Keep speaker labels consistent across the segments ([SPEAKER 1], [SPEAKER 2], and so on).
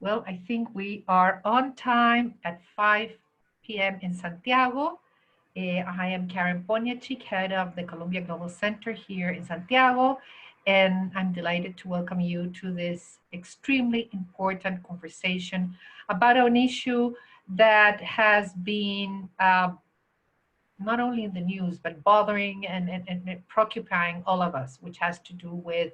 [SPEAKER 1] Well, I think we are on time at 5 p.m. in Santiago. I am Karen Poniachik, head of the Columbia Global Center here in Santiago, and I'm delighted to welcome you to this extremely important conversation about an issue that has been not only in the news, but bothering and preoccupying all of us, which has to do with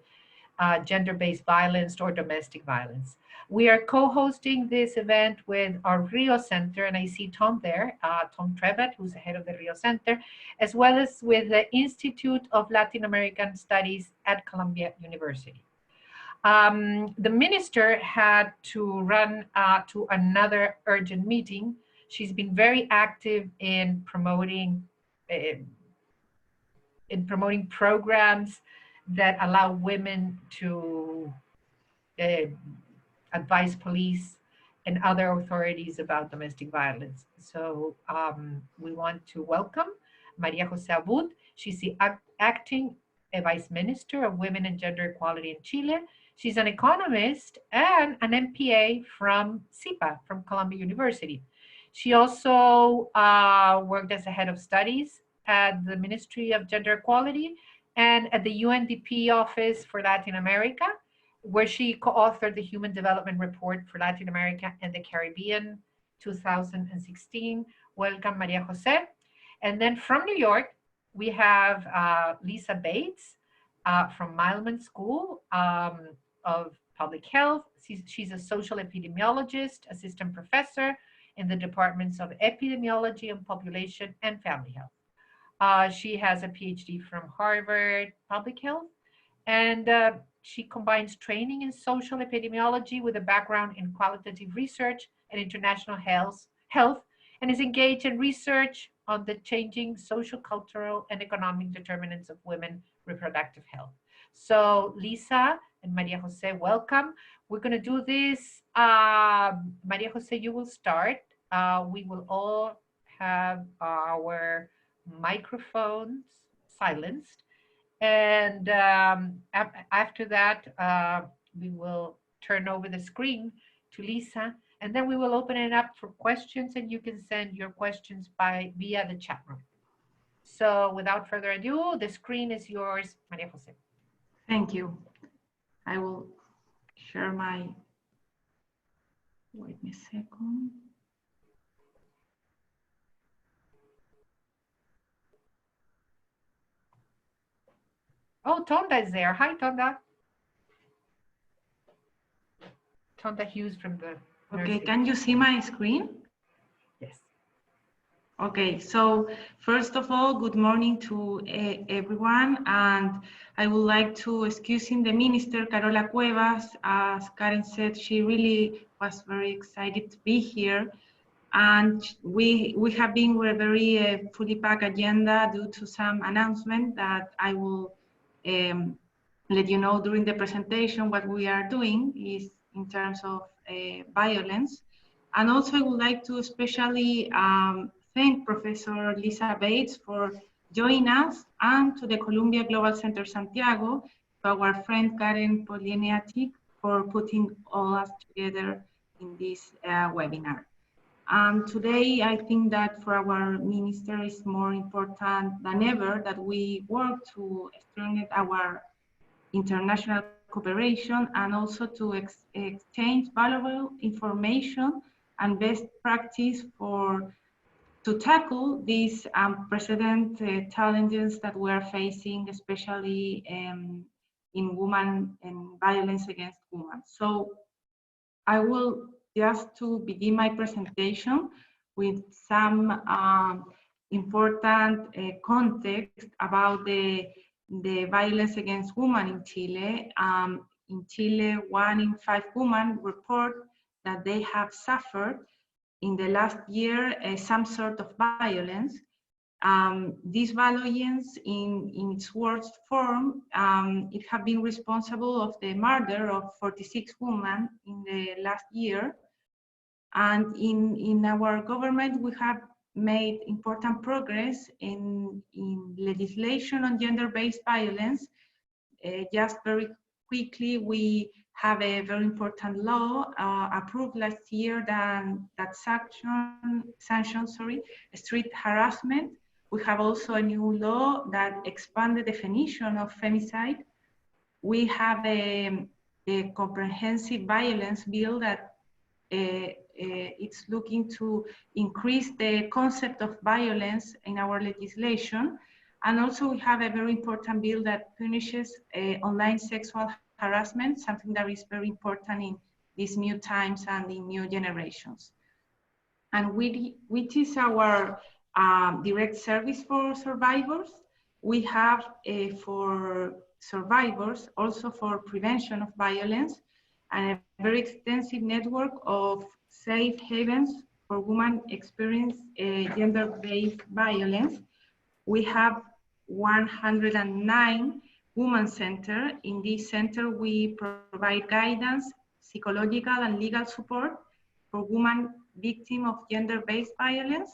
[SPEAKER 1] gender-based violence or domestic violence. We are co-hosting this event with our Rio Center, and I see Tom there, Tom Trevet, who's the head of the Rio Center, as well as with the Institute of Latin American Studies at Columbia University. The minister had to run to another urgent meeting. She's been very active uh, in promoting programs that allow women to uh, advise police and other authorities about domestic violence. So we want to welcome Maria Jose Abud. She's the acting vice minister of women and gender equality in Chile. She's an economist and an MPA from CIPA, from Columbia University. She also worked as a head of studies at the Ministry of Gender Equality and at the UNDP Office for Latin America, where she co-authored the Human Development Report for Latin America and the Caribbean 2016. Welcome, Maria Jose. And then from New York, we have Lisa Bates from Mailman School of Public Health. She's a social epidemiologist, assistant professor in the departments of epidemiology and population and family health. She has a PhD from Harvard Public Health, and she combines training in social epidemiology with a background in qualitative research and international health, and is engaged in research on the changing social, cultural, and economic determinants of women reproductive health. So Lisa and Maria Jose, welcome. We're going to do this. Maria Jose, you will start. We will all have our microphones silenced. And after that, we will turn over the screen to Lisa, and then we will open it up for questions, and you can send your questions via the chat room. So without further ado, the screen is yours, Maria Jose.
[SPEAKER 2] Thank you. I will share my, wait a second.
[SPEAKER 1] Oh, Tonda is there. Hi, Tonda. Tonda Hughes from the
[SPEAKER 2] Okay, can you see my screen?
[SPEAKER 1] Yes.
[SPEAKER 2] Okay, so first of all, good morning to everyone, and I would like to excuse the minister, Carola Cuevas. As Karen said, she really was very excited to be here, and we have been with a very fully packed agenda due to some announcement that I will let you know during the presentation. What we are doing is in terms of violence, and also I would like to especially thank Professor Lisa Bates for joining us, and to the Columbia Global Center Santiago, to our friend Karen Poniachik for putting all us together in this webinar. Today, I think that for our minister is more important than ever that we work to strengthen our international cooperation and also to exchange valuable information and best practice to tackle these unprecedented challenges that we are facing, especially in women and violence against women. So I will just to begin my presentation with some important context about the violence against women in Chile. In Chile, 1 in 5 women report that they have suffered in the last year some sort of violence. This violence in its worst form, it has been responsible of the murder of 46 women in the last year. And in our government, we have made important progress in legislation on gender-based violence. Just very quickly, we have a very important law approved last year that sanctions street harassment. We have also a new law that expanded the definition of femicide. We have a comprehensive violence bill that it's looking to increase the concept of violence in our legislation. And also we have a very important bill that punishes online sexual harassment, something that is very important in these new times and in new generations. And which is our direct service for survivors. We have for survivors, also for prevention of violence, and a very extensive network of safe havens for women experience gender-based violence. We have 109 women centers. In this center, we provide guidance, psychological and legal support for women victims of gender-based violence.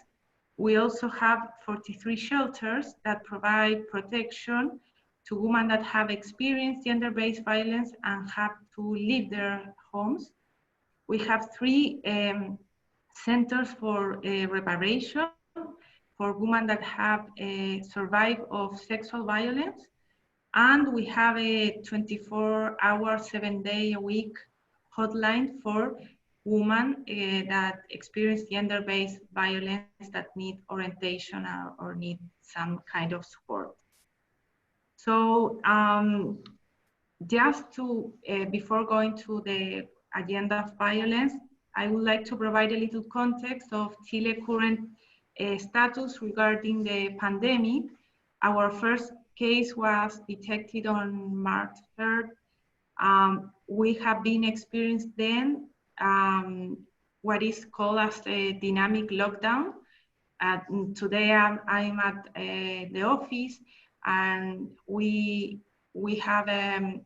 [SPEAKER 2] We also have 43 shelters that provide protection to women that have experienced gender-based violence and have to leave their homes. We have 3 centers for reparation for women that have survived of sexual violence. And we have a 24-hour, 7-day-a-week hotline for women that experience gender-based violence that need orientation or need some kind of support. So just to, before going to the agenda of violence, I would like to provide a little context of Chile's current status regarding the pandemic. Our first case was detected on March 3rd. We have been experienced then what is called as a dynamic lockdown. Today I'm at the office, and we have a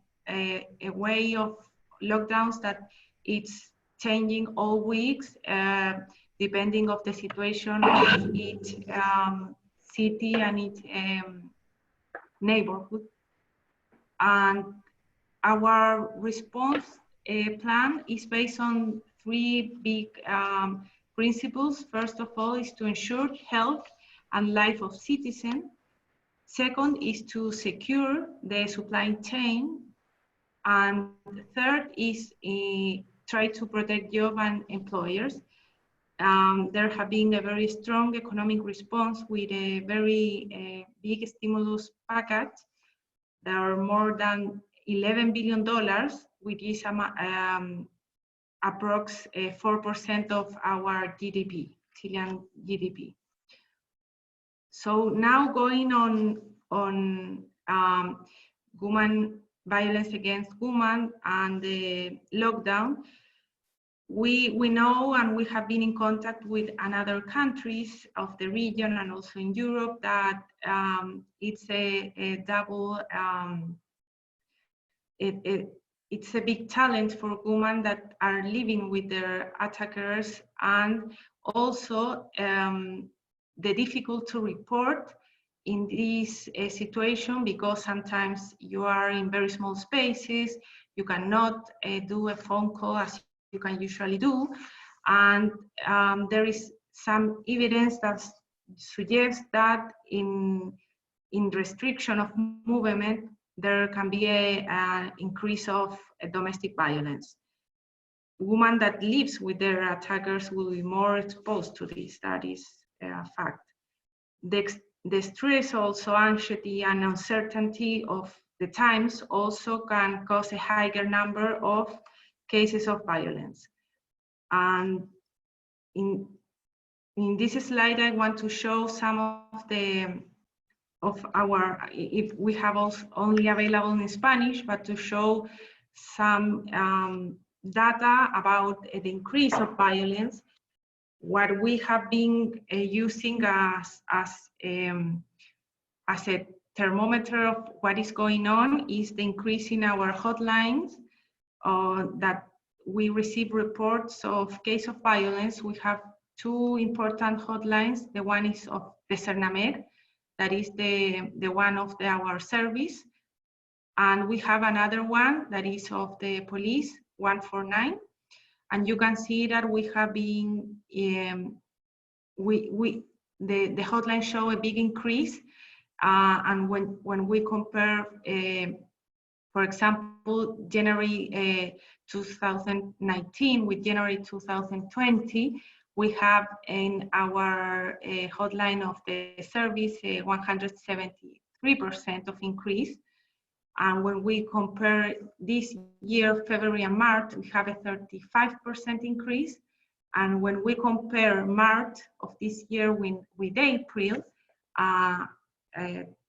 [SPEAKER 2] way of lockdowns that it's changing all weeks depending of the situation of each city and each neighborhood. And our response plan is based on 3 big principles. First of all is to ensure health and life of citizens. Second is to secure the supply chain. And third is try to protect jobs and employers. There have been a very strong economic response with a very big stimulus package. There are more than $11 billion, which is approx 4% of our GDP, Chilean GDP. So now going on women violence against women and the lockdown, we know, and we have been in contact with other countries of the region and also in Europe, that it's a double, it's a big challenge for women that are living with their attackers, and also the difficult to report in this situation, because sometimes you are in very small spaces, you cannot do a phone call as you can usually do, and there is some evidence that suggests that in restriction of movement, there can be an increase of domestic violence. Women that lives with their attackers will be more exposed to this. That is a fact. The stress, also anxiety and uncertainty of the times also can cause a higher number of cases of violence. And in this slide, I want to show some of our, if we have also only available in Spanish, but to show some data about the increase of violence. What we have been using as a thermometer of what is going on is the increase in our hotlines that we receive reports of case of violence. We have 2 important hotlines. The one is of the CERNAMED, that is the one of our service. And we have another one that is of the police, 149. And you can see that we have been, the hotline show a big increase. And when we compare, for example, January 2019 with January 2020, we have in our hotline of the service 173% of increase. And when we compare this year, February and March, we have a 35% increase. And when we compare March of this year with April,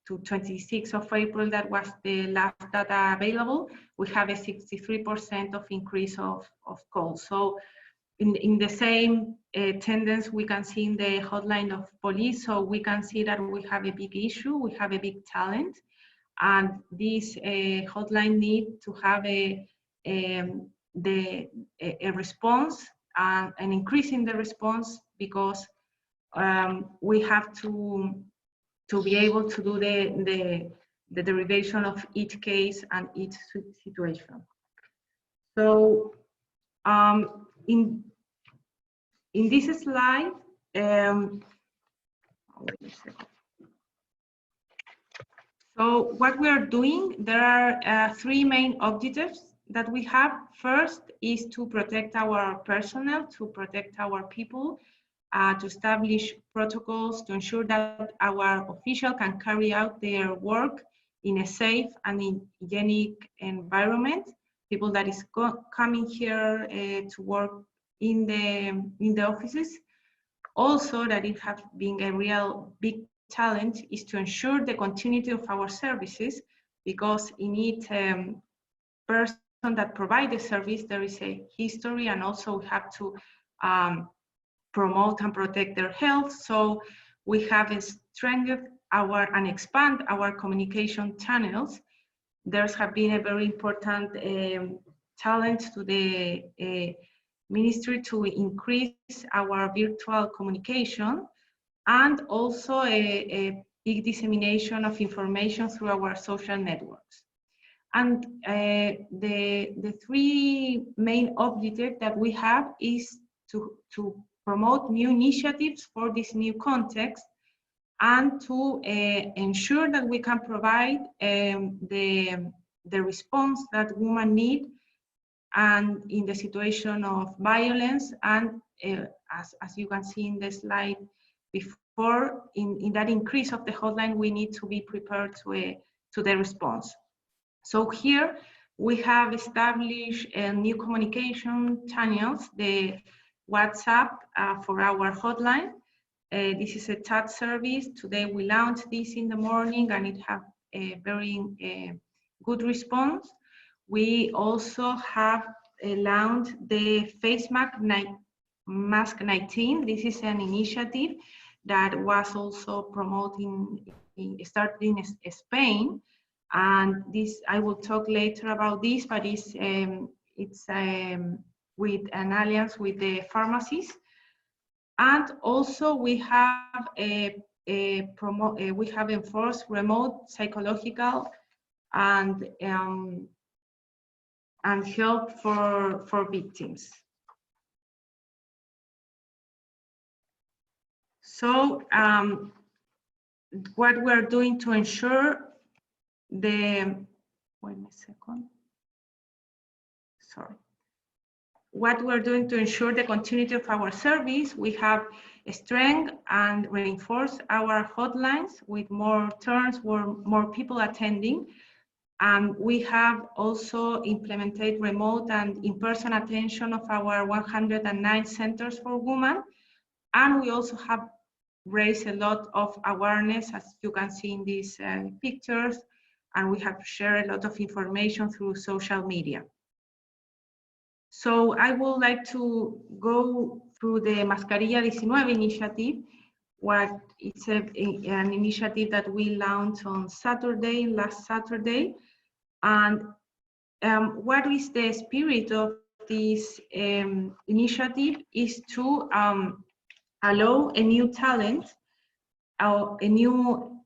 [SPEAKER 2] to 26th of April, that was the last data available, we have a 63% of increase of calls. So in the same tendency we can see in the hotline of police, so we can see that we have a big issue, we have a big challenge, and this hotline need to have a response, and an increase in the response, because we have to be able to do the derivation of each case and each situation. So in this slide, wait a second. So what we are doing, there are three main objectives that we have. First is to protect our personnel, to protect our people, to establish protocols to ensure that our officials can carry out their work in a safe and hygienic environment. People that is coming here to work in the offices. Also, that it has been a real big challenge is to ensure the continuity of our services, because in each person that provides the service, there is a history, and also we have to promote and protect their health. So we have strengthened and expand our communication channels. There's have been a very important challenge to the ministry to increase our virtual communication, and also a big dissemination of information through our social networks. And the three main objectives that we have is to promote new initiatives for this new context, and to ensure that we can provide the response that women need, and in the situation of violence, and as you can see in the slide before, in that increase of the hotline, we need to be prepared to the response. So here we have established new communication channels, the WhatsApp for our hotline. This is a chat service. Today we launched this in the morning, and it has a very good response. We also have launched the face mask 19. This is an initiative that was also started in Spain, and this I will talk later about this, but it's with an alliance with the pharmacies. And also we have we have enforced remote psychological and help for victims. So what we're doing to ensure wait a second, sorry. What we're doing to ensure the continuity of our service, we have strengthened and reinforced our hotlines with more turns, more people attending. We have also implemented remote and in-person attention of our 109 centers for women. And we also have raised a lot of awareness, as you can see in these pictures, and we have shared a lot of information through social media. So I would like to go through the Mascarilla 19 initiative. It's an initiative that we launched on last Saturday. And what is the spirit of this initiative is to allow a new talent, a new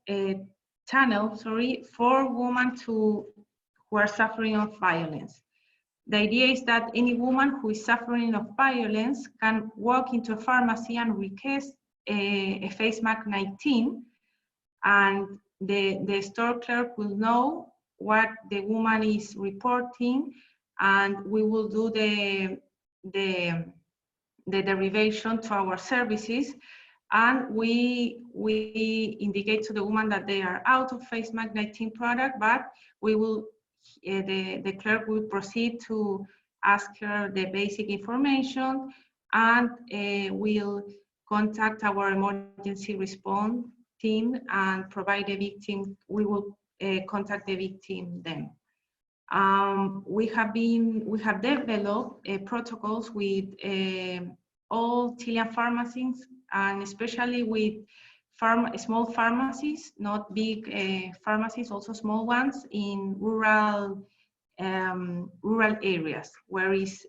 [SPEAKER 2] channel, sorry, for women who are suffering of violence. The idea is that any woman who is suffering of violence can walk into a pharmacy and request a face mask 19, and the store clerk will know what the woman is reporting, and we will do the derivation to our services, and we indicate to the woman that they are out of face mask 19 product, but we will the clerk will proceed to ask her the basic information, and will contact our emergency response team and provide the victim. We will contact the victim then. We have developed protocols with all Chilean pharmacies, and especially with small pharmacies, not big pharmacies, also small ones in rural areas where it's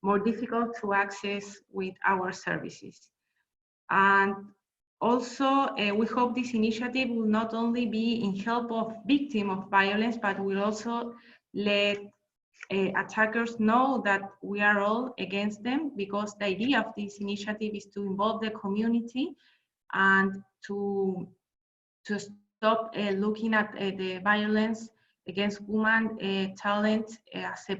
[SPEAKER 2] more difficult to access with our services. And also, we hope this initiative will not only be in help of victims of violence, but will also let attackers know that we are all against them, because the idea of this initiative is to involve the community and to stop looking at the violence against women talent as a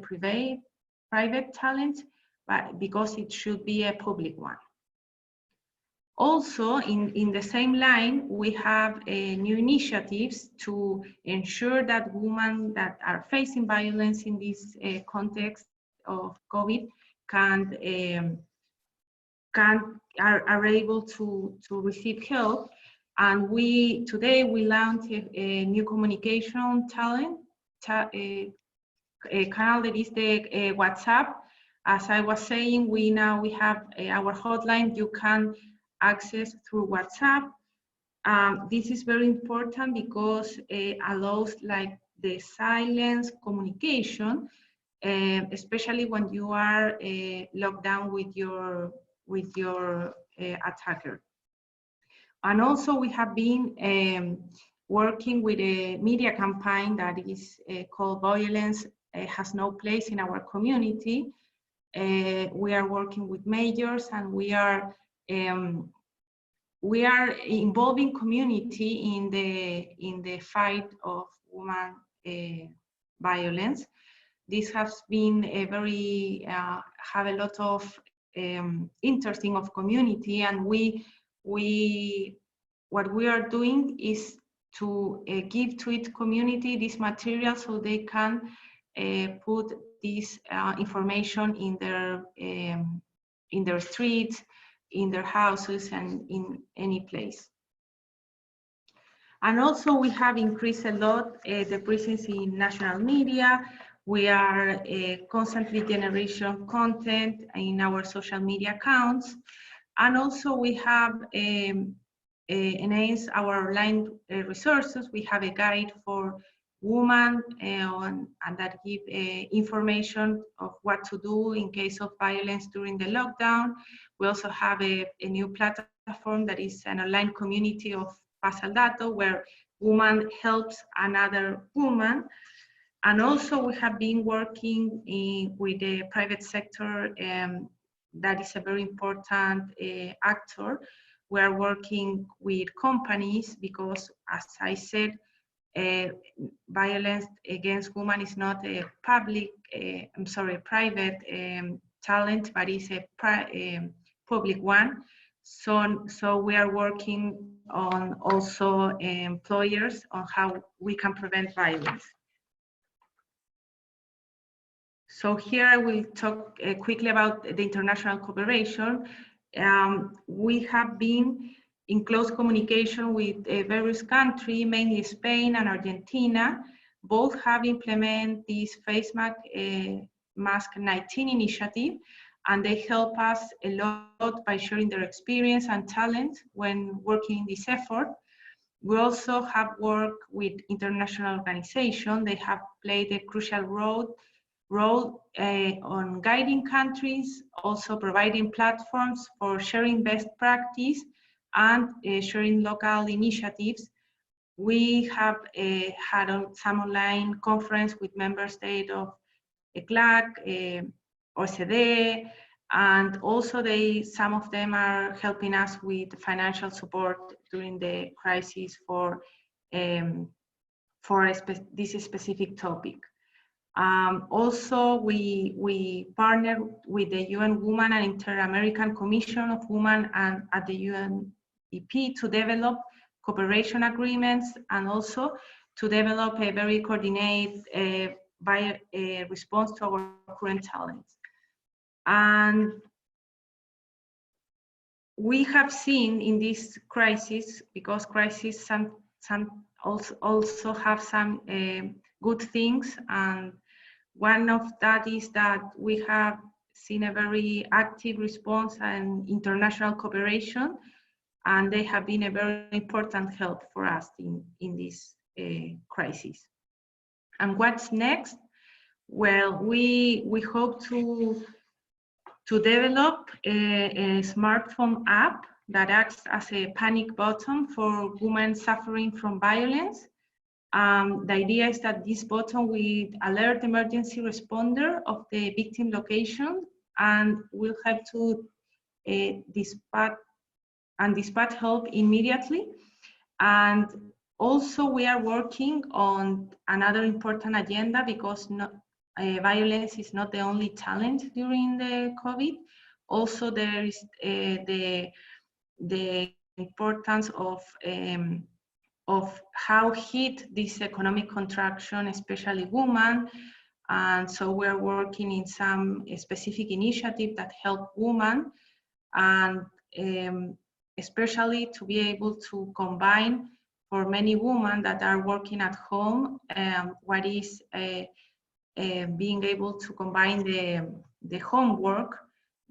[SPEAKER 2] private talent, but because it should be a public one. Also, in the same line, we have new initiatives to ensure that women that are facing violence in this context of COVID are able to receive help. And today we launched a new communication channel that is the WhatsApp. As I was saying, we have our hotline. You can access through WhatsApp. This is very important because it allows like the silence communication, especially when you are locked down with your attacker. And also we have been working with a media campaign that is called Violence Has No Place in Our Community. We are working with majors, and we are involving community in the fight of woman violence. This has been a very have a lot of interesting of community, and what we are doing is to give to each community this material so they can put this information in their streets, in their houses, and in any place. And also we have increased a lot the presence in national media. We are constantly generating content in our social media accounts. And also we have enhanced our online resources. We have a guide for women and that give information of what to do in case of violence during the lockdown. We also have a new platform that is an online community of Paz al Dato, where woman helps another woman. And also we have been working with the private sector, that is a very important actor. We are working with companies because, as I said, violence against women is not a private talent, but it's a public one. So we are working on also employers on how we can prevent violence. So here I will talk quickly about the international cooperation. We have been in close communication with various countries, mainly Spain and Argentina. Both have implemented this face mask 19 initiative, and they help us a lot by sharing their experience and talent when working in this effort. We also have worked with international organizations. They have played a crucial role on guiding countries, also providing platforms for sharing best practice and sharing local initiatives. we have had some online conference with member state of ECLAC, OECD, and also some of them are helping us with financial support during the crisis for this specific topic. Also, we partner with the UN Women and Inter-American Commission of Women and at the UNEP to develop cooperation agreements and also to develop a very coordinated response to our current challenges. And we have seen in this crisis, because crises also have some good things, and one of that is that we have seen a very active response and international cooperation, and they have been a very important help for us in this crisis. And what's next? Well, we hope to develop a smartphone app that acts as a panic button for women suffering from violence. The idea is that this button will alert the emergency responder of the victim location and will help to dispatch help immediately. And also we are working on another important agenda, because violence is not the only challenge during the COVID. Also, there is the importance of how hit this economic contraction, especially women. And so we're working in some specific initiative that help women, and especially to be able to combine for many women that are working at home, what is being able to combine the homework,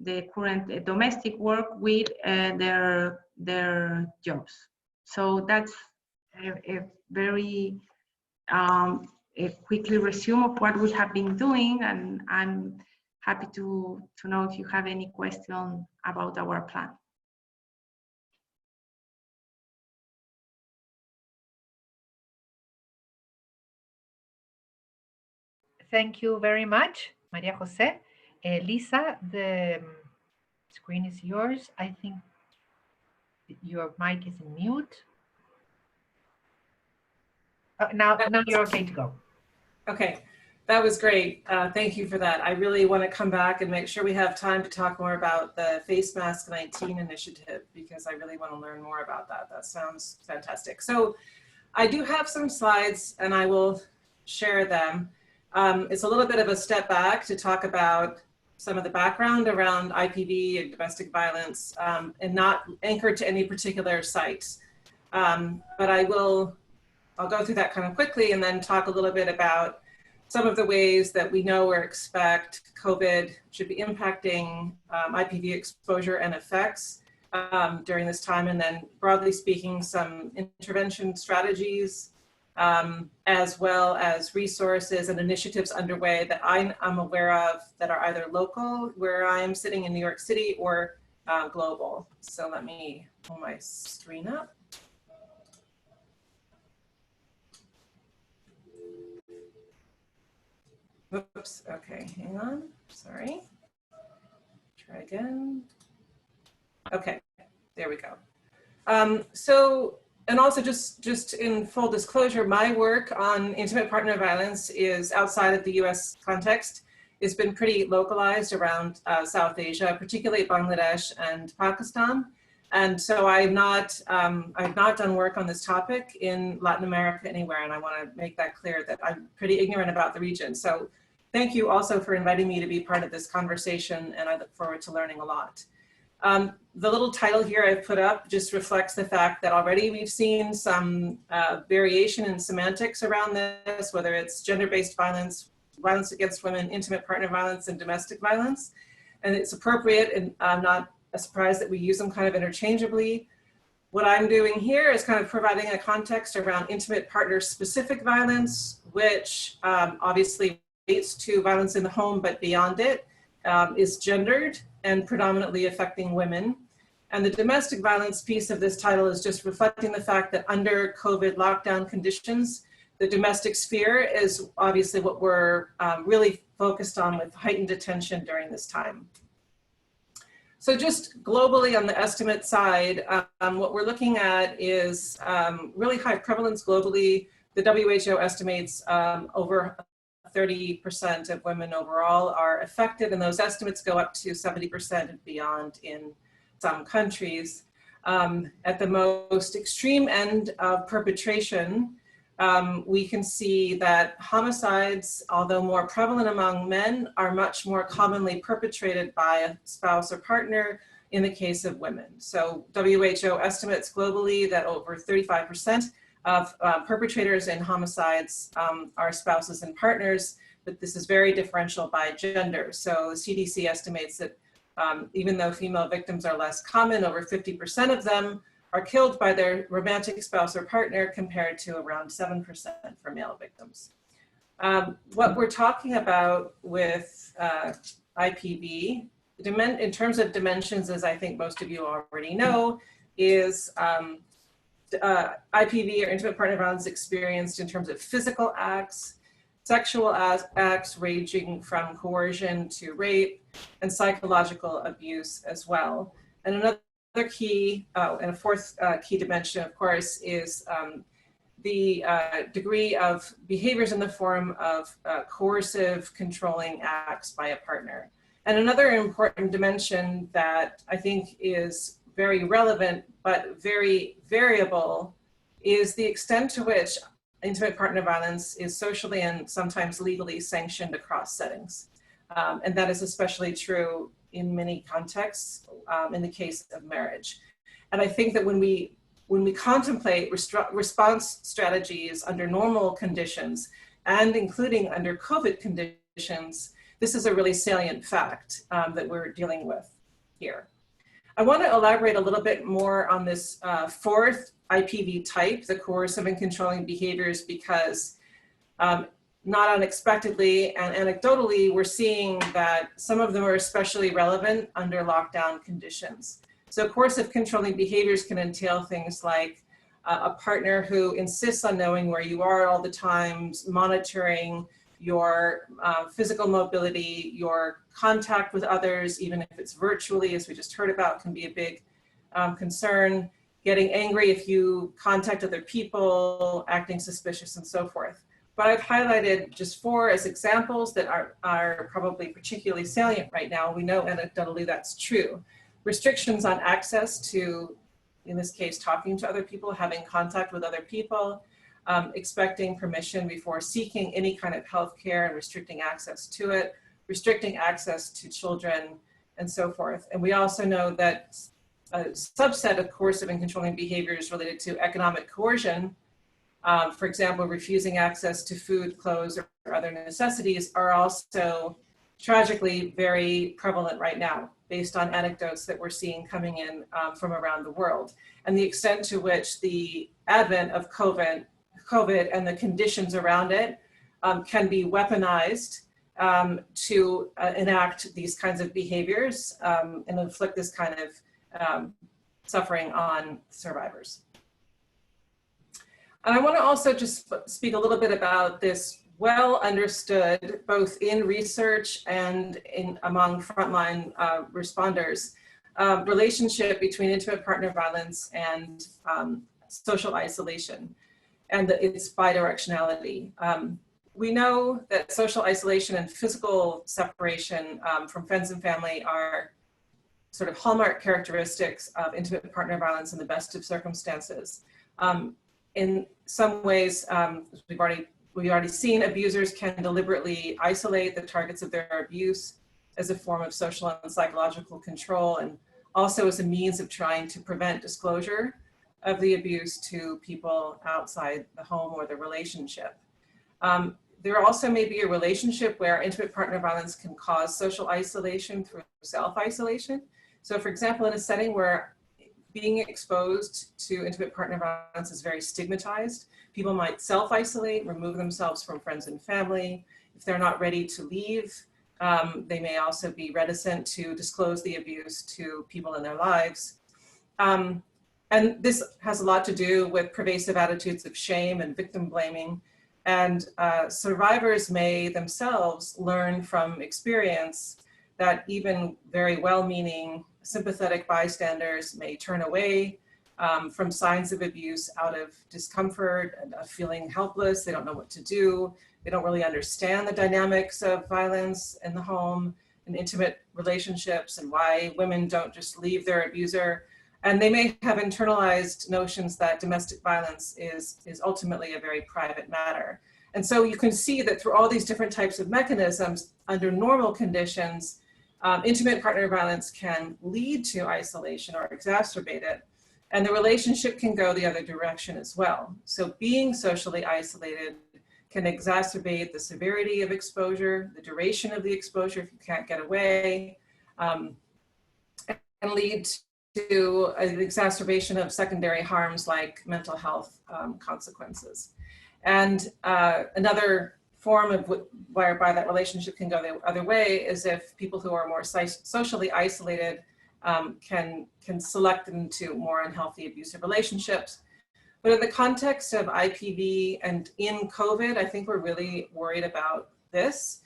[SPEAKER 2] the current domestic work with their jobs. So that's a very quickly resume of what we have been doing, and I'm happy to know if you have any question about our plan.
[SPEAKER 1] Thank you very much, Maria Jose. Lisa, the screen is yours. I think your mic is in mute. Now you're okay to go.
[SPEAKER 3] Okay, that was great. Thank you for that. I really want to come back and make sure we have time to talk more about the Face Mask 19 initiative, because I really want to learn more about that. That sounds fantastic. So I do have some slides and I will share them. It's a little bit of a step back to talk about some of the background around IPV and domestic violence, and not anchored to any particular sites. But I'll go through that kind of quickly and then talk a little bit about some of the ways that we know or expect COVID should be impacting IPV exposure and effects during this time, and then broadly speaking, some intervention strategies, as well as resources and initiatives underway that I'm aware of that are either local, where I am sitting in New York City, or global. So let me pull my screen up. Whoops, okay, hang on, sorry. Try again. Okay, there we go. And also just in full disclosure, my work on intimate partner violence is outside of the US context. It's been pretty localized around South Asia, particularly Bangladesh and Pakistan. And so I've not done work on this topic in Latin America anywhere, and I want to make that clear that I'm pretty ignorant about the region. So thank you also for inviting me to be part of this conversation, and I look forward to learning a lot. The little title here I've put up just reflects the fact that already we've seen some variation in semantics around this, whether it's gender-based violence, violence against women, intimate partner violence, and domestic violence. And it's appropriate, and I'm not surprised that we use them kind of interchangeably. What I'm doing here is kind of providing a context around intimate partner specific violence, which obviously relates to violence in the home, but beyond it, is gendered and predominantly affecting women. And the domestic violence piece of this title is just reflecting the fact that under COVID lockdown conditions, the domestic sphere is obviously what we're really focused on with heightened attention during this time. So just globally on the estimate side, what we're looking at is really high prevalence globally. The WHO estimates over 30% of women overall are affected, and those estimates go up to 70% and beyond in some countries. At the most extreme end of perpetration, we can see that homicides, although more prevalent among men, are much more commonly perpetrated by a spouse or partner in the case of women. So WHO estimates globally that over 35% of perpetrators in homicides are spouses and partners, but this is very differential by gender. So the CDC estimates that even though female victims are less common, over 50% of them are killed by their romantic spouse or partner compared to around 7% for male victims. What we're talking about with IPV, in terms of dimensions, as I think most of you already know, is IPV or intimate partner violence experienced in terms of physical acts, sexual acts ranging from coercion to rape, and psychological abuse as well. And another key, and a fourth key dimension, of course, is the degree of behaviors in the form of coercive controlling acts by a partner. And another important dimension that I think is very relevant but very variable is the extent to which intimate partner violence is socially and sometimes legally sanctioned across settings. And that is especially true in many contexts, in the case of marriage. And I think that when we contemplate response strategies under normal conditions, and including under COVID conditions, this is a really salient fact that we're dealing with here. I want to elaborate a little bit more on this fourth IPV type, the coercive and controlling behaviors, because not unexpectedly and anecdotally, we're seeing that some of them are especially relevant under lockdown conditions. So coercive controlling behaviors can entail things like a partner who insists on knowing where you are all the time, monitoring your physical mobility, your contact with others, even if it's virtually, as we just heard about, can be a big concern, getting angry if you contact other people, acting suspicious, and so forth. But I've highlighted just 4 as examples that are probably particularly salient right now. We know anecdotally that's true. Restrictions on access to, in this case, talking to other people, having contact with other people, expecting permission before seeking any kind of health care and restricting access to it, restricting access to children, and so forth. And we also know that a subset of coercive and controlling behaviors related to economic coercion, for example, refusing access to food, clothes, or other necessities, are also tragically very prevalent right now, based on anecdotes that we're seeing coming in from around the world. And the extent to which the advent of COVID and the conditions around it can be weaponized to enact these kinds of behaviors and inflict this kind of suffering on survivors. And I want to also just speak a little bit about this well understood, both in research and among frontline responders, relationship between intimate partner violence and social isolation and its bidirectionality. We know that social isolation and physical separation from friends and family are sort of hallmark characteristics of intimate partner violence in the best of circumstances. In some ways, we've already seen abusers can deliberately isolate the targets of their abuse as a form of social and psychological control, and also as a means of trying to prevent disclosure of the abuse to people outside the home or the relationship. There also may be a relationship where intimate partner violence can cause social isolation through self-isolation. So for example, in a setting where being exposed to intimate partner violence is very stigmatized, people might self-isolate, remove themselves from friends and family. If they're not ready to leave, they may also be reticent to disclose the abuse to people in their lives. And this has a lot to do with pervasive attitudes of shame and victim blaming. And survivors may themselves learn from experience that even very well-meaning, sympathetic bystanders may turn away from signs of abuse out of discomfort and of feeling helpless. They don't know what to do. They don't really understand the dynamics of violence in the home and intimate relationships and why women don't just leave their abuser. And they may have internalized notions that domestic violence is ultimately a very private matter. And so you can see that through all these different types of mechanisms, under normal conditions, intimate partner violence can lead to isolation or exacerbate it. And the relationship can go the other direction as well. So being socially isolated can exacerbate the severity of exposure, the duration of the exposure if you can't get away, and lead to an exacerbation of secondary harms like mental health consequences. And another form of whereby that relationship can go the other way is if people who are more socially isolated can select into more unhealthy abusive relationships. But in the context of IPV and in COVID, I think we're really worried about this,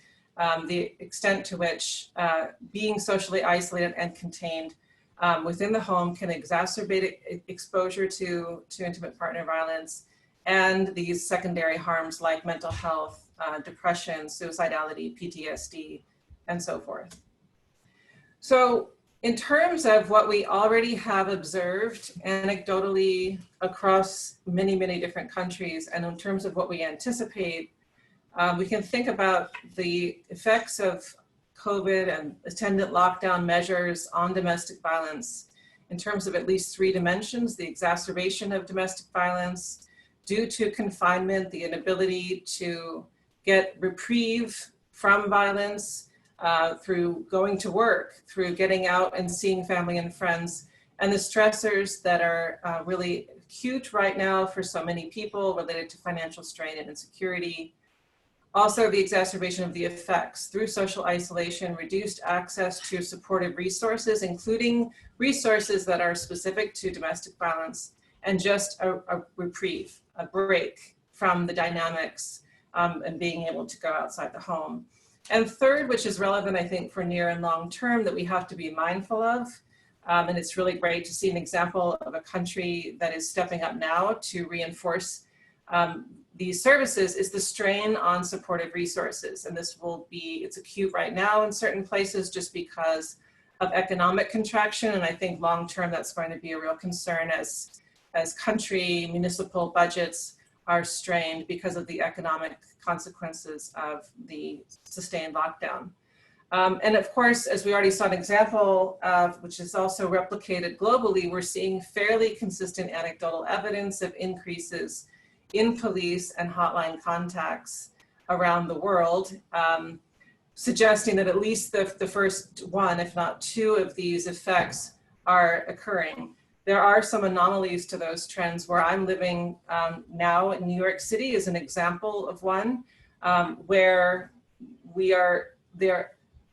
[SPEAKER 3] the extent to which being socially isolated and contained within the home can exacerbate exposure to intimate partner violence and these secondary harms like mental health, depression, suicidality, PTSD, and so forth. So in terms of what we already have observed anecdotally across many, many different countries, and in terms of what we anticipate, we can think about the effects of COVID and attendant lockdown measures on domestic violence in terms of at least 3 dimensions: the exacerbation of domestic violence due to confinement, the inability to get reprieve from violence, through going to work, through getting out and seeing family and friends, and the stressors that are really acute right now for so many people related to financial strain and insecurity. Also, the exacerbation of the effects through social isolation, reduced access to supportive resources, including resources that are specific to domestic violence, and just a reprieve, a break from the dynamics and being able to go outside the home. And third, which is relevant, I think, for near and long term that we have to be mindful of, and it's really great to see an example of a country that is stepping up now to reinforce these services, is the strain on supportive resources. And this will be, it's acute right now in certain places just because of economic contraction. And I think long term, that's going to be a real concern as country, municipal budgets are strained because of the economic consequences of the sustained lockdown. And of course, as we already saw an example of, which is also replicated globally, we're seeing fairly consistent anecdotal evidence of increases in police and hotline contacts around the world, suggesting that at least the first one, if not 2 of these effects are occurring. There are some anomalies to those trends. Where I'm living now in New York City is an example of one where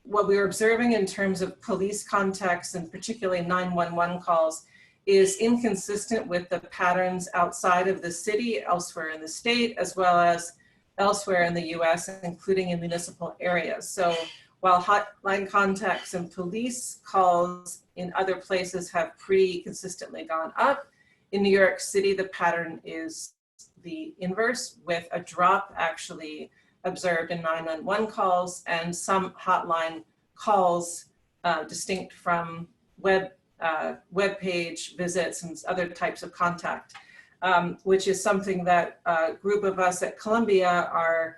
[SPEAKER 3] what we are observing in terms of police contacts and particularly 911 calls is inconsistent with the patterns outside of the city, elsewhere in the state, as well as elsewhere in the US, including in municipal areas. So while hotline contacts and police calls in other places have pretty consistently gone up, in New York City, the pattern is the inverse, with a drop actually observed in 911 calls and some hotline calls distinct from web page visits and other types of contact, which is something that a group of us at Columbia are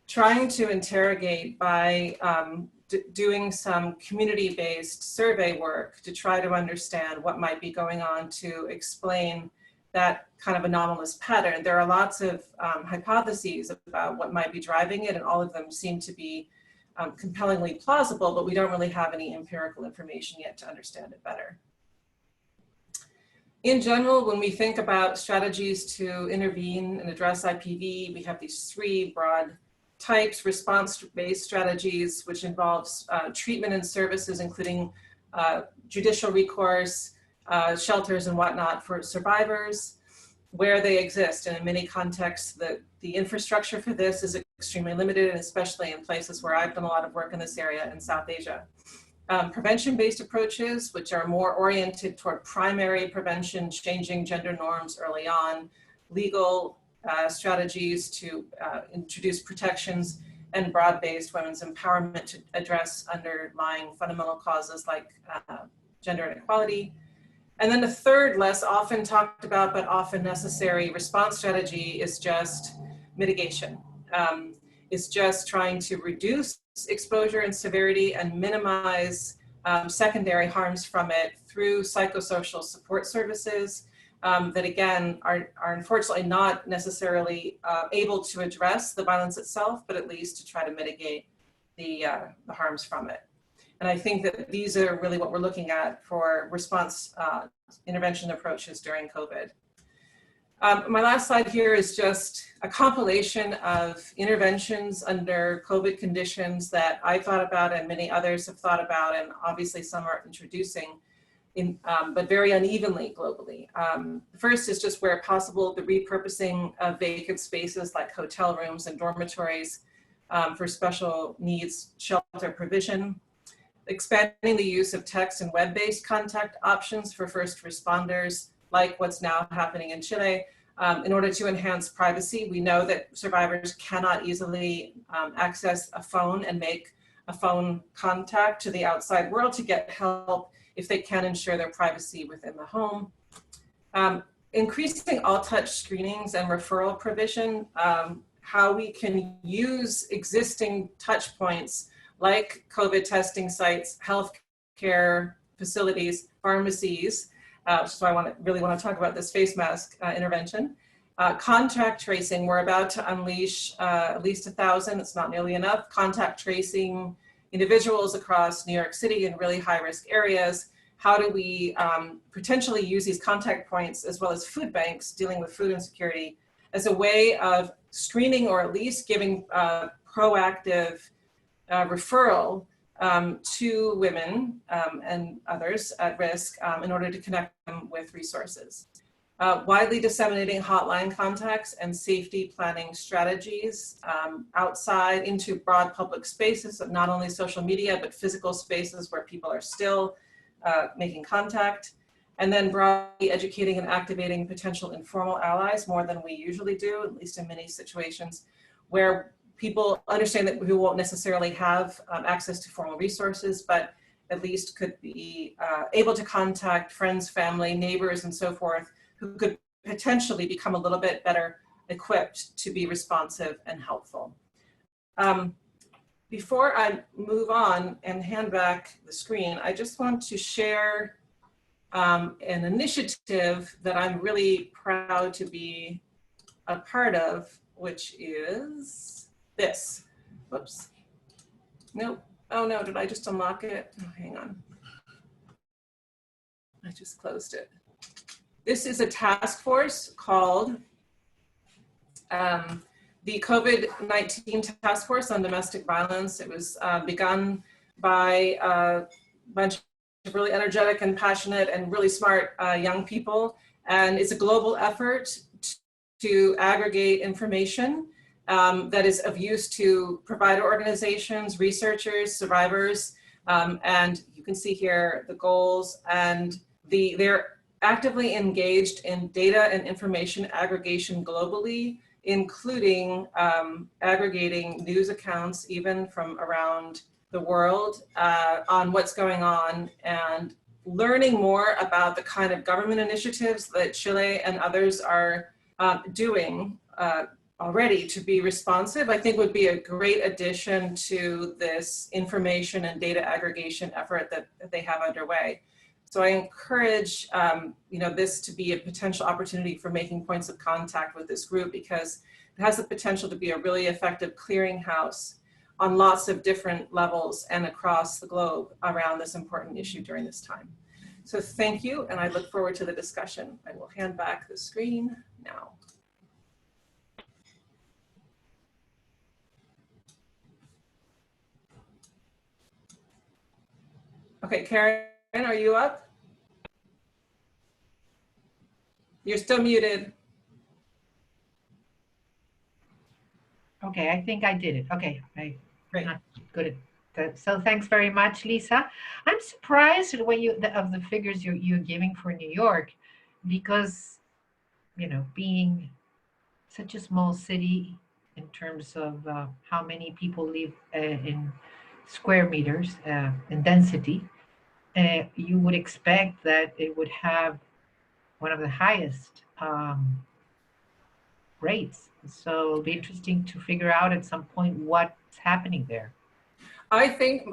[SPEAKER 3] trying to interrogate by doing some community-based survey work to try to understand what might be going on to explain that kind of anomalous pattern. There are lots of hypotheses about what might be driving it, and all of them seem to be compellingly plausible, but we don't really have any empirical information yet to understand it better. In general, when we think about strategies to intervene and address IPV, we have these 3 broad types: response-based strategies, which involves treatment and services, including judicial recourse, shelters and whatnot for survivors where they exist. And in many contexts, the infrastructure for this is extremely limited, and especially in places where I've done a lot of work in this area in South Asia. Prevention-based approaches, which are more oriented toward primary prevention, changing gender norms early on, legal strategies to introduce protections, and broad-based women's empowerment to address underlying fundamental causes like gender inequality. And then the third, less often talked about but often necessary response strategy is just mitigation. It's just trying to reduce exposure and severity and minimize secondary harms from it through psychosocial support services that again are unfortunately not necessarily able to address the violence itself, but at least to try to mitigate the harms from it. And I think that these are really what we're looking at for response intervention approaches during COVID. My last slide here is just a compilation of interventions under COVID conditions that I thought about and many others have thought about, and obviously some are introducing, but very unevenly globally. The first is just where possible, the repurposing of vacant spaces like hotel rooms and dormitories for special needs shelter provision. Expanding the use of text and web-based contact options for first responders, like what's now happening in Chile, in order to enhance privacy. We know that survivors cannot easily access a phone and make a phone contact to the outside world to get help if they can ensure their privacy within the home. Increasing all-touch screenings and referral provision, how we can use existing touch points like COVID testing sites, healthcare facilities, pharmacies, which is why I really want to talk about this face mask intervention. Contact tracing, we're about to unleash at least 1,000, it's not nearly enough, contact tracing individuals across New York City in really high-risk areas. How do we potentially use these contact points as well as food banks dealing with food insecurity as a way of screening or at least giving proactive referral to women and others at risk in order to connect them with resources. Widely disseminating hotline contacts and safety planning strategies outside into broad public spaces, not only social media, but physical spaces where people are still making contact. And then broadly educating and activating potential informal allies more than we usually do, at least in many situations, where people understand that we won't necessarily have access to formal resources, but at least could be able to contact friends, family, neighbors, and so forth, who could potentially become a little bit better equipped to be responsive and helpful. Before I move on and hand back the screen, I just want to share an initiative that I'm really proud to be a part of, which is this. Whoops. Nope. Oh no, did I just unlock it? Oh, hang on. I just closed it. This is a task force called the COVID-19 Task Force on Domestic Violence. It was begun by a bunch of really energetic and passionate and really smart young people. And it's a global effort to aggregate information that is of use to provider organizations, researchers, survivors, and you can see here the goals, and they're actively engaged in data and information aggregation globally, including aggregating news accounts even from around the world on what's going on, and learning more about the kind of government initiatives that Chile and others are doing already to be responsive, I think would be a great addition to this information and data aggregation effort that they have underway. So I encourage this to be a potential opportunity for making points of contact with this group, because it has the potential to be a really effective clearinghouse on lots of different levels and across the globe around this important issue during this time. So thank you, and I look forward to the discussion. I will hand back the screen now. Okay, Karen, are you up? You're still muted.
[SPEAKER 1] Okay, I think I did it. Okay, I'm
[SPEAKER 3] Great.
[SPEAKER 1] not good at that. So thanks very much, Lisa. I'm surprised at what of the figures you're giving for New York, because being such a small city in terms of how many people live in square meters in density, you would expect that it would have one of the highest rates. So it'll be interesting to figure out at some point what's happening there.
[SPEAKER 3] I think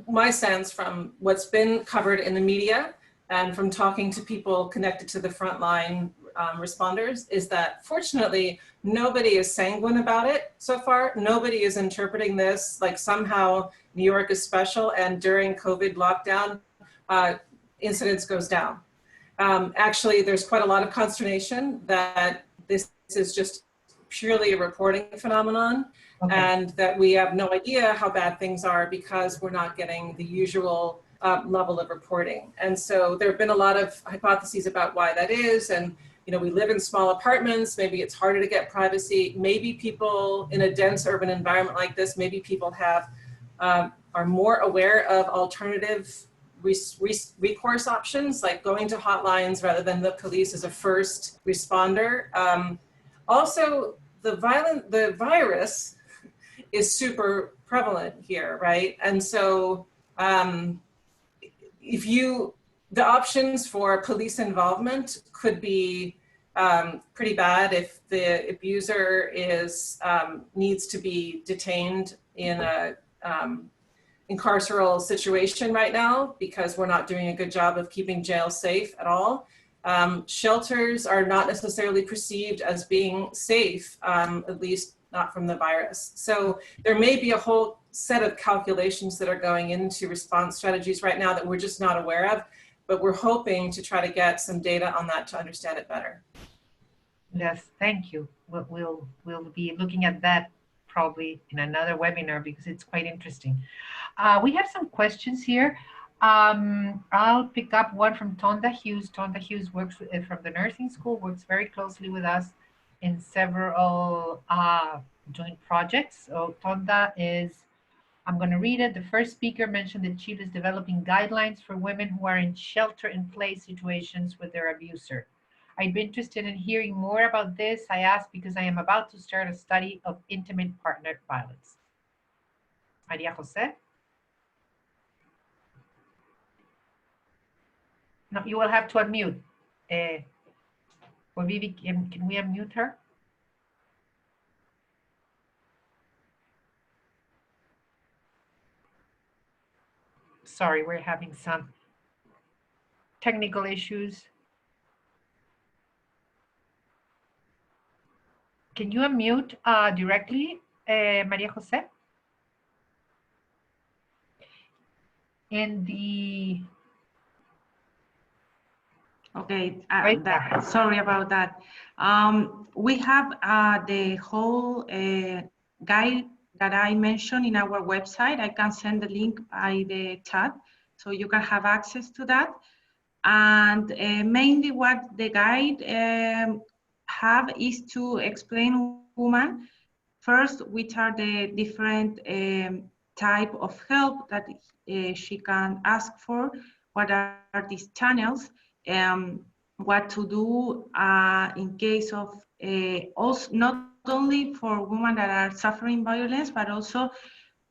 [SPEAKER 3] my sense from what's been covered in the media and from talking to people connected to the frontline responders is that fortunately nobody is sanguine about it so far. Nobody is interpreting this like somehow New York is special and during COVID lockdown incidence goes down. Actually, there's quite a lot of consternation that this is just purely a reporting phenomenon. Okay. And that we have no idea how bad things are because we're not getting the usual level of reporting. And so there have been a lot of hypotheses about why that is. And, we live in small apartments. Maybe it's harder to get privacy. Maybe people in a dense urban environment like this, maybe people are more aware of alternative recourse options, like going to hotlines rather than the police as a first responder. Also, the virus is super prevalent here, right? And so the options for police involvement could be pretty bad if the abuser needs to be detained in a incarceral situation right now because we're not doing a good job of keeping jail safe at all. Shelters are not necessarily perceived as being safe, at least not from the virus. So there may be a whole set of calculations that are going into response strategies right now that we're just not aware of, but we're hoping to try to get some data on that to understand it better.
[SPEAKER 1] Yes, thank you. We'll be looking at that probably in another webinar because it's quite interesting. We have some questions here. I'll pick up one from Tonda Hughes. Tonda Hughes works from the nursing school, works very closely with us in several joint projects. So Tonda I'm going to read it. The first speaker mentioned that Chile is developing guidelines for women who are in shelter-in-place situations with their abuser. I'd be interested in hearing more about this. I ask because I am about to start a study of intimate partner violence. Maria Jose? No, you will have to unmute. Or Vivi, can we unmute her? Sorry, we're having some technical issues. Can you unmute directly, Maria Jose?
[SPEAKER 2] Okay, sorry about that. We have the whole guide that I mentioned in our website. I can send the link by the chat so you can have access to that. And mainly what the guide have is to explain women first which are the different type of help that she can ask for, what are these channels, what to do in case of also not only for women that are suffering violence, but also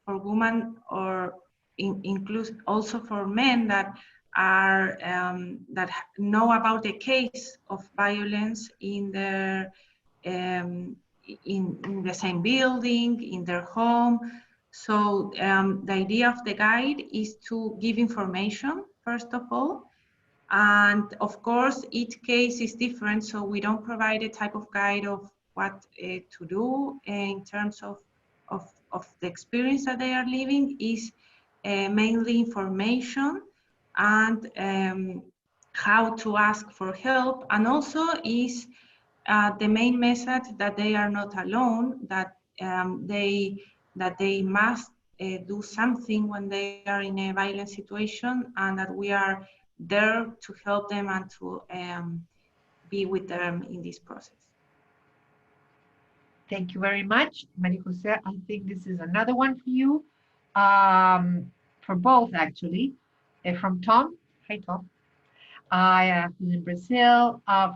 [SPEAKER 2] for women or includes also for men that are that know about the case of violence in their in the same building, in their home. So the idea of the guide is to give information, first of all. And of course, each case is different, so we don't provide a type of guide of what to do in terms of the experience that they are living. Is mainly information and how to ask for help, and also is the main message that they are not alone, that they must do something when they are in a violent situation, and that we are there to help them and to be with them in this process.
[SPEAKER 1] Thank you very much, Maria Jose. I think this is another one for you, for both actually, from Tom. Hi, Tom. Who's in Brazil.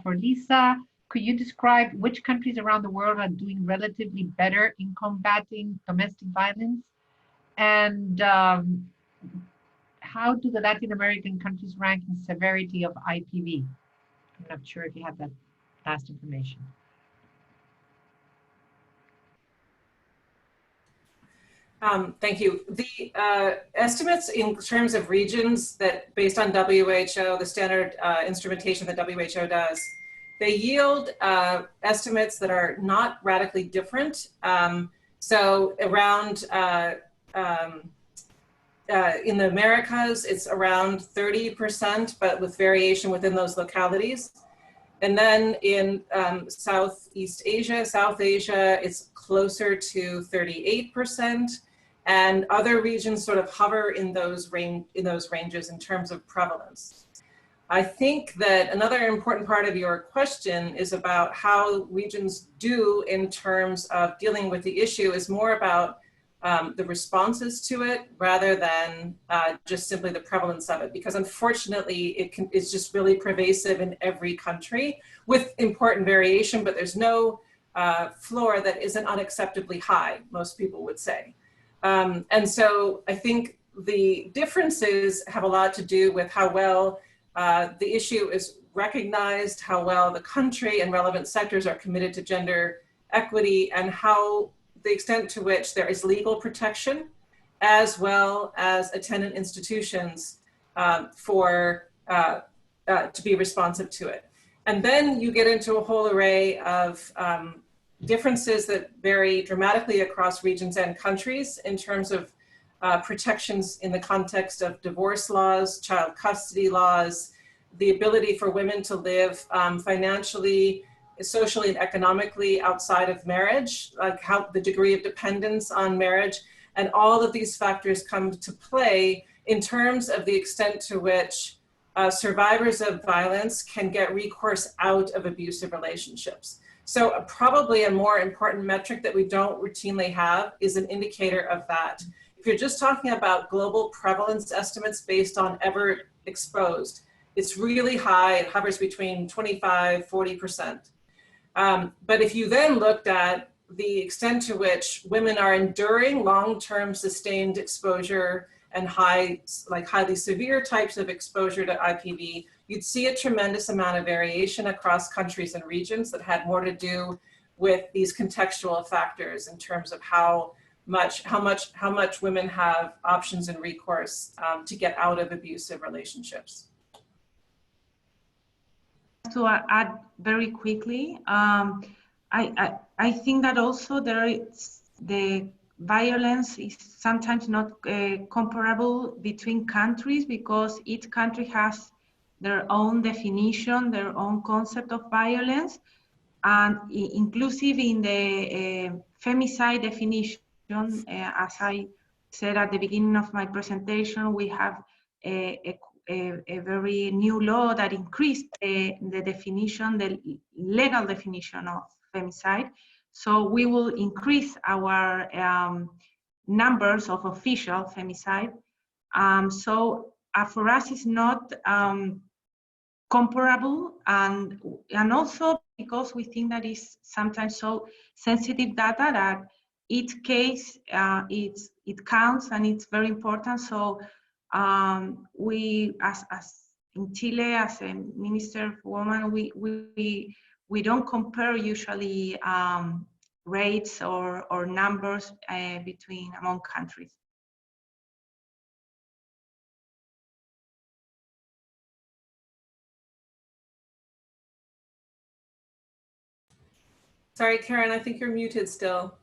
[SPEAKER 1] For Lisa, could you describe which countries around the world are doing relatively better in combating domestic violence? And how do the Latin American countries rank in severity of IPV? I'm not sure if you have that last information.
[SPEAKER 3] Thank you. The estimates in terms of regions that based on WHO, the standard instrumentation that WHO does, they yield estimates that are not radically different. So around, in the Americas, it's around 30%, but with variation within those localities. And then in Southeast Asia, South Asia, it's closer to 38%. And other regions sort of hover in those ranges in terms of prevalence. I think that another important part of your question is about how regions do in terms of dealing with the issue is more about the responses to it rather than just simply the prevalence of it, because unfortunately it's just really pervasive in every country with important variation, but there's no floor that isn't unacceptably high, most people would say. And so I think the differences have a lot to do with how well the issue is recognized, how well the country and relevant sectors are committed to gender equity, and how the extent to which there is legal protection, as well as attendant institutions to be responsive to it. And then you get into a whole array of differences that vary dramatically across regions and countries in terms of protections in the context of divorce laws, child custody laws, the ability for women to live financially, socially, and economically outside of marriage, like how the degree of dependence on marriage, and all of these factors come to play in terms of the extent to which survivors of violence can get recourse out of abusive relationships. So probably a more important metric that we don't routinely have is an indicator of that. If you're just talking about global prevalence estimates based on ever exposed, it's really high. It hovers between 25, 40%. But if you then looked at the extent to which women are enduring long-term sustained exposure and highly severe types of exposure to IPV, you'd see a tremendous amount of variation across countries and regions that had more to do with these contextual factors in terms of how much women have options and recourse to get out of abusive relationships.
[SPEAKER 2] To add very quickly, I think that also the violence is sometimes not comparable between countries, because each country has their own definition, their own concept of violence, and inclusive in the femicide definition, as I said at the beginning of my presentation, we have a very new law that increased the definition, the legal definition of femicide. So we will increase our numbers of official femicide. So for us, it's not comparable, and also because we think that is sometimes so sensitive data that each case it counts and it's very important. So we, as in Chile, as a Minister for Women, we don't compare usually rates or numbers among countries.
[SPEAKER 3] Sorry, Karen, I think you're muted still.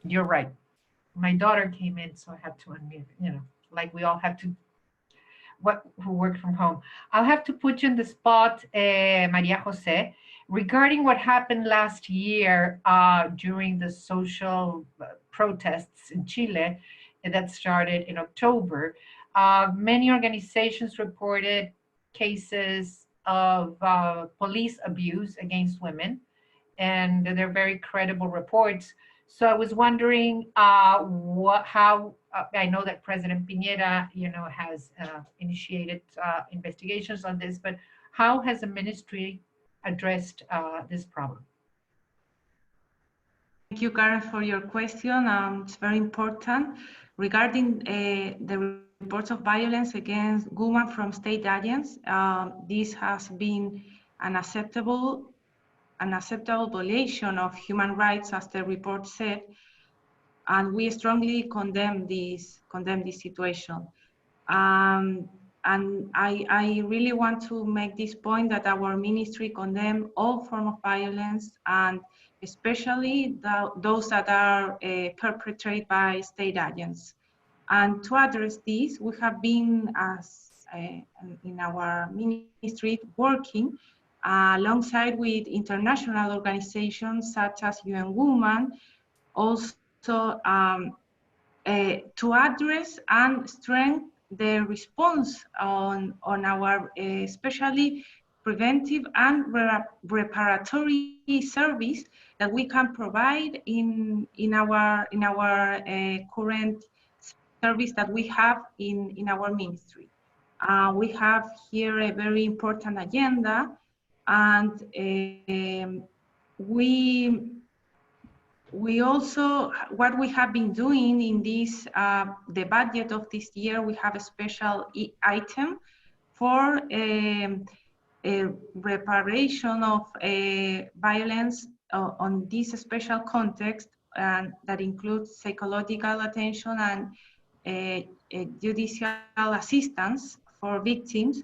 [SPEAKER 1] You're right. My daughter came in, so I had to unmute, like we all have to, who work from home. I'll have to put you in the spot, Maria Jose, regarding what happened last year during the social protests in Chile that started in October. Many organizations reported cases of police abuse against women, and they're very credible reports. So I was wondering how I know that President Piñera, has initiated investigations on this, but how has the ministry addressed this problem?
[SPEAKER 2] Thank you, Karen, for your question. It's very important. Regarding the reports of violence against women from state agents, this has been an unacceptable violation of human rights, as the report said, and we strongly condemn this situation. And I really want to make this point that our ministry condemn all forms of violence, and especially those that are perpetrated by state agents. And to address this, we have been, in our ministry, working alongside with international organizations such as UN Women, also to address and strengthen the response on our especially preventive and reparatory service that we can provide in our current service that we have in our ministry. We have here a very important agenda, and we also, what we have been doing in this, the budget of this year, we have a special item for a reparation of violence on this special context, and that includes psychological attention and judicial assistance for victims.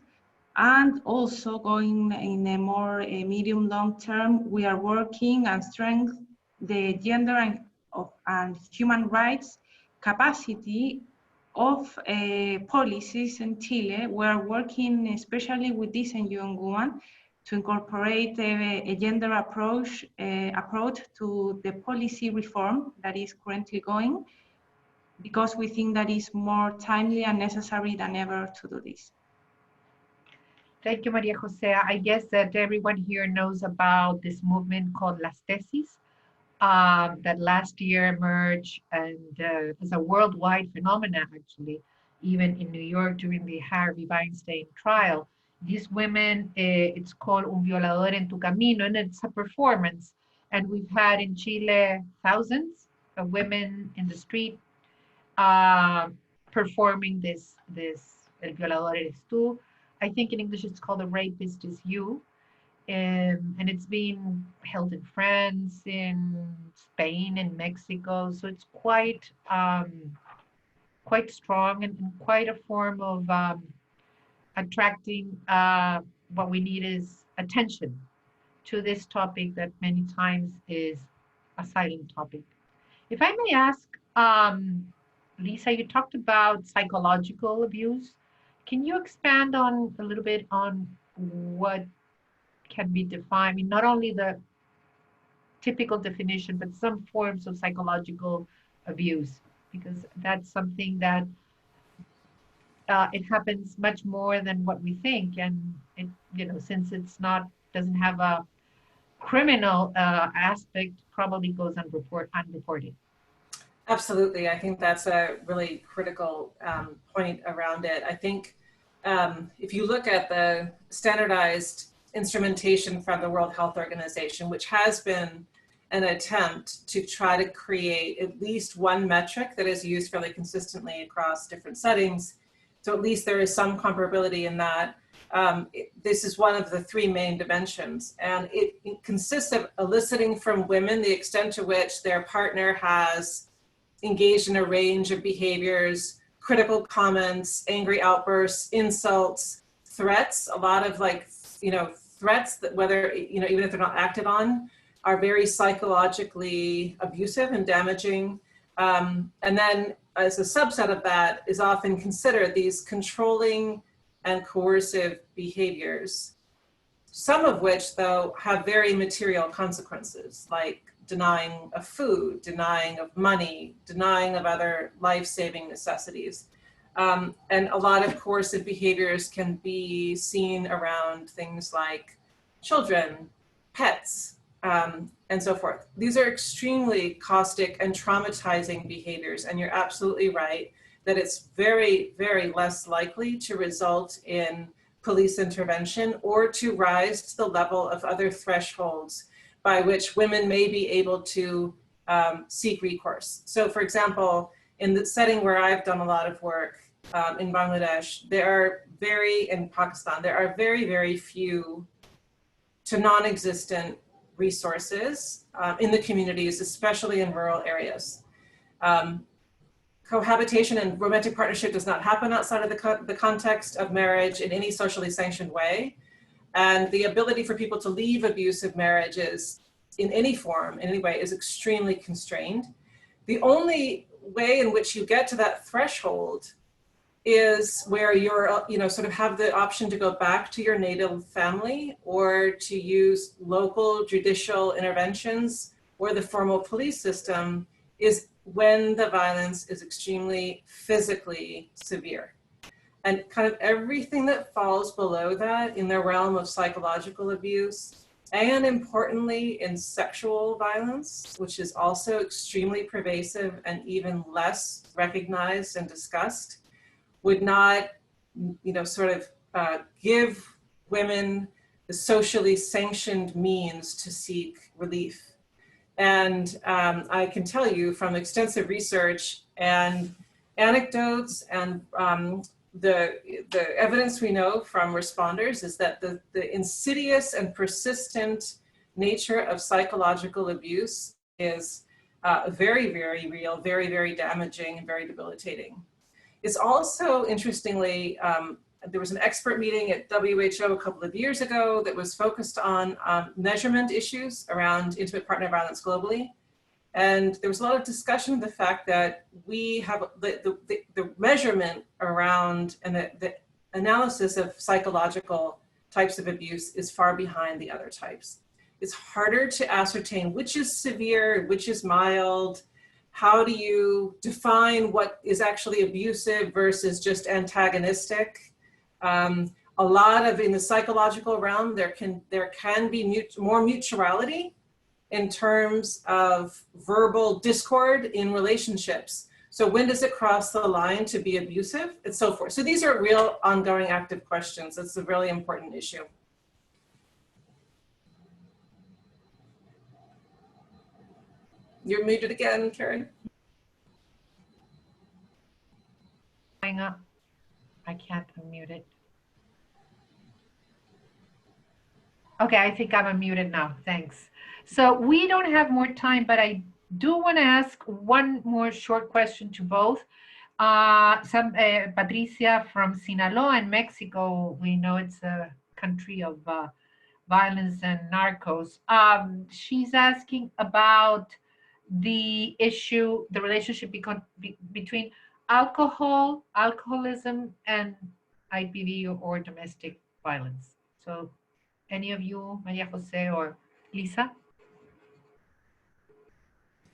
[SPEAKER 2] And also going in a more medium long term, we are working and strengthening the gender and human rights capacity of policies in Chile. We are working especially with this and young women to incorporate a gender approach to the policy reform that is currently going, because we think that is more timely and necessary than ever to do this.
[SPEAKER 1] Thank you, Maria Jose. I guess that everyone here knows about this movement called Las Tesis, that last year emerged and is a worldwide phenomenon, actually, even in New York during the Harvey Weinstein trial. These women, it's called Un Violador en Tu Camino, and it's a performance. And we've had in Chile thousands of women in the street performing this El Violador Eres Tú. I think in English it's called The Rapist Is You. And it's been held in France, in Spain, in Mexico. So it's quite strong and quite a form of attracting what we need is attention to this topic that many times is a silent topic. If I may ask, Lisa, you talked about psychological abuse. Can you expand on a little bit on what can be defined? I mean, not only the typical definition, but some forms of psychological abuse, because that's something that it happens much more than what we think, and it, since it's doesn't have a criminal aspect, probably goes unreported.
[SPEAKER 3] Absolutely. I think that's a really critical point around it. I think if you look at the standardized instrumentation from the World Health Organization, which has been an attempt to try to create at least one metric that is used fairly consistently across different settings, so at least there is some comparability in that. This is one of the three main dimensions, and it consists of eliciting from women the extent to which their partner has engaged in a range of behaviors, critical comments, angry outbursts, insults, threats, a lot of threats that, whether, even if they're not acted on, are very psychologically abusive and damaging. And then as a subset of that is often considered these controlling and coercive behaviors, some of which though have very material consequences, like denying of food, denying of money, denying of other life-saving necessities. And a lot of coercive behaviors can be seen around things like children, pets, and so forth. These are extremely caustic and traumatizing behaviors, and you're absolutely right that it's very, very less likely to result in police intervention or to rise to the level of other thresholds by which women may be able to seek recourse. So for example, in the setting where I've done a lot of work in Bangladesh, in Pakistan, there are very, very few to non-existent resources in the communities, especially in rural areas. Cohabitation and romantic partnership does not happen outside of the context of marriage in any socially sanctioned way. And the ability for people to leave abusive marriages in any form, in any way, is extremely constrained. The only way in which you get to that threshold is where you're, sort of have the option to go back to your native family or to use local judicial interventions or the formal police system, is when the violence is extremely physically severe. And kind of everything that falls below that in the realm of psychological abuse, and importantly in sexual violence, which is also extremely pervasive and even less recognized and discussed, would not, give women the socially sanctioned means to seek relief. And I can tell you from extensive research and anecdotes and the evidence we know from responders is that the insidious and persistent nature of psychological abuse is very, very real, very, very damaging, and very debilitating. It's also, interestingly, there was an expert meeting at WHO a couple of years ago that was focused on measurement issues around intimate partner violence globally. And there was a lot of discussion of the fact that we have the measurement around and the analysis of psychological types of abuse is far behind the other types. It's harder to ascertain which is severe, which is mild. How do you define what is actually abusive versus just antagonistic? A lot of, in the psychological realm, there can be more mutuality in terms of verbal discord in relationships. So when does it cross the line to be abusive, and so forth. So these are real ongoing active questions. It's a really important issue. You're muted again, Karen.
[SPEAKER 1] Hang up. I can't unmute it. Okay, I think I'm unmuted now. Thanks. So we don't have more time, but I do want to ask one more short question to both. Patricia from Sinaloa in Mexico, we know it's a country of violence and narcos. She's asking about the issue, the relationship between alcoholism, and IPV or domestic violence. So any of you, Maria Jose or Lisa?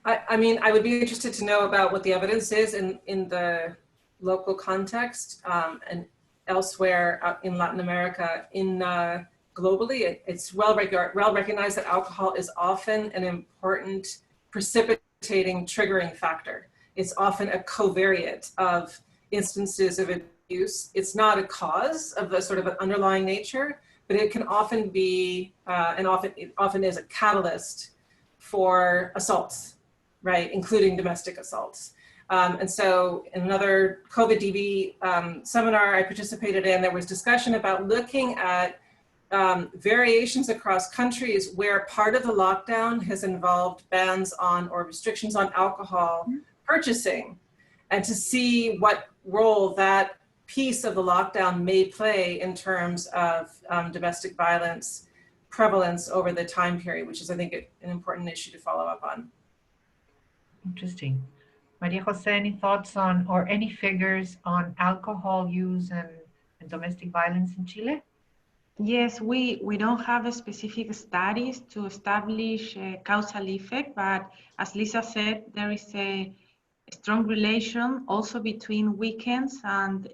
[SPEAKER 3] I mean, I would be interested to know about what the evidence is in the local context and elsewhere in Latin America. Globally, it's well recognized that alcohol is often an important precipitating triggering factor. It's often a covariate of instances of abuse. It's not a cause of the sort of an underlying nature, but it can often be, it often is a catalyst for assaults, right, including domestic assaults. And so in another COVID-DV seminar I participated in, there was discussion about looking at variations across countries where part of the lockdown has involved bans on or restrictions on alcohol purchasing, and to see what role that piece of the lockdown may play in terms of domestic violence prevalence over the time period, which is, I think, an important issue to follow up on.
[SPEAKER 1] Interesting. Maria Jose, any thoughts on, or any figures on alcohol use and domestic violence in Chile?
[SPEAKER 2] Yes, we don't have specific studies to establish a causal effect, but as Lisa said, there is a strong relation also between weekends and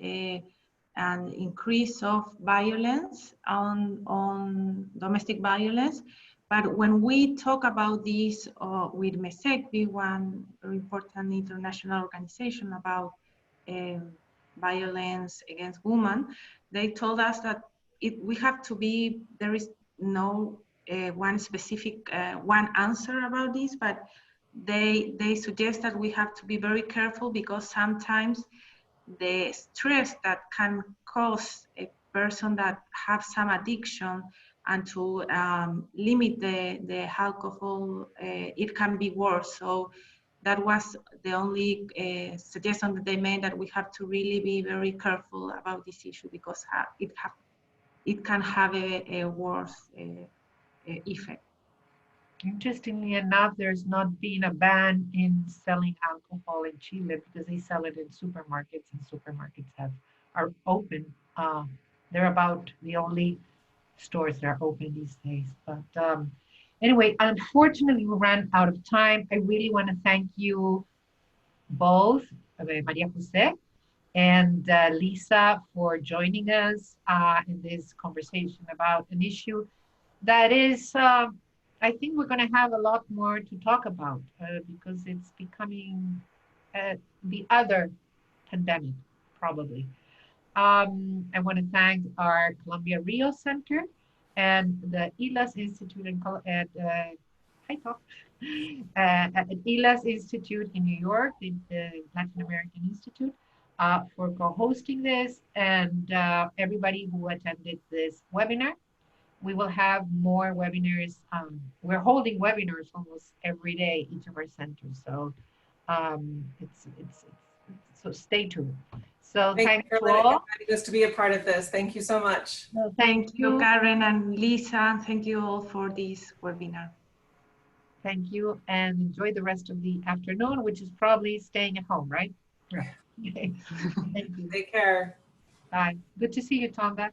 [SPEAKER 2] increase of violence on domestic violence. But when we talk about this with MESECVI, one very important international organization about violence against women, they told us that we have to be, there is no one specific one answer about this, but they suggest that we have to be very careful because sometimes the stress that can cause a person that have some addiction and to limit the alcohol, it can be worse. So that was the only suggestion that they made, that we have to really be very careful about this issue because it can have a worse effect.
[SPEAKER 1] Interestingly enough, there's not been a ban in selling alcohol in Chile because they sell it in supermarkets, and supermarkets are open. They're about the only stores that are open these days. But anyway, unfortunately, we ran out of time. I really want to thank you both, Maria Jose and Lisa, for joining us in this conversation about an issue that is, I think we're going to have a lot more to talk about because it's becoming the other pandemic, probably. I want to thank our Columbia Rio Center and the ILAS Institute hi, Tom. At ILAS Institute in New York, the Latin American Institute, for co-hosting this, and everybody who attended this webinar. We will have more webinars. We're holding webinars almost every day, each of our centers. So so stay tuned. So
[SPEAKER 3] Thank you for inviting us to be a part of this. Thank you so much.
[SPEAKER 1] Well,
[SPEAKER 2] Thank you, Karen and Lisa. Thank you all for this webinar.
[SPEAKER 1] Thank you, and enjoy the rest of the afternoon, which is probably staying at home, right? Right. Thank you.
[SPEAKER 3] Take care.
[SPEAKER 1] Bye. Good to see you, Tonga.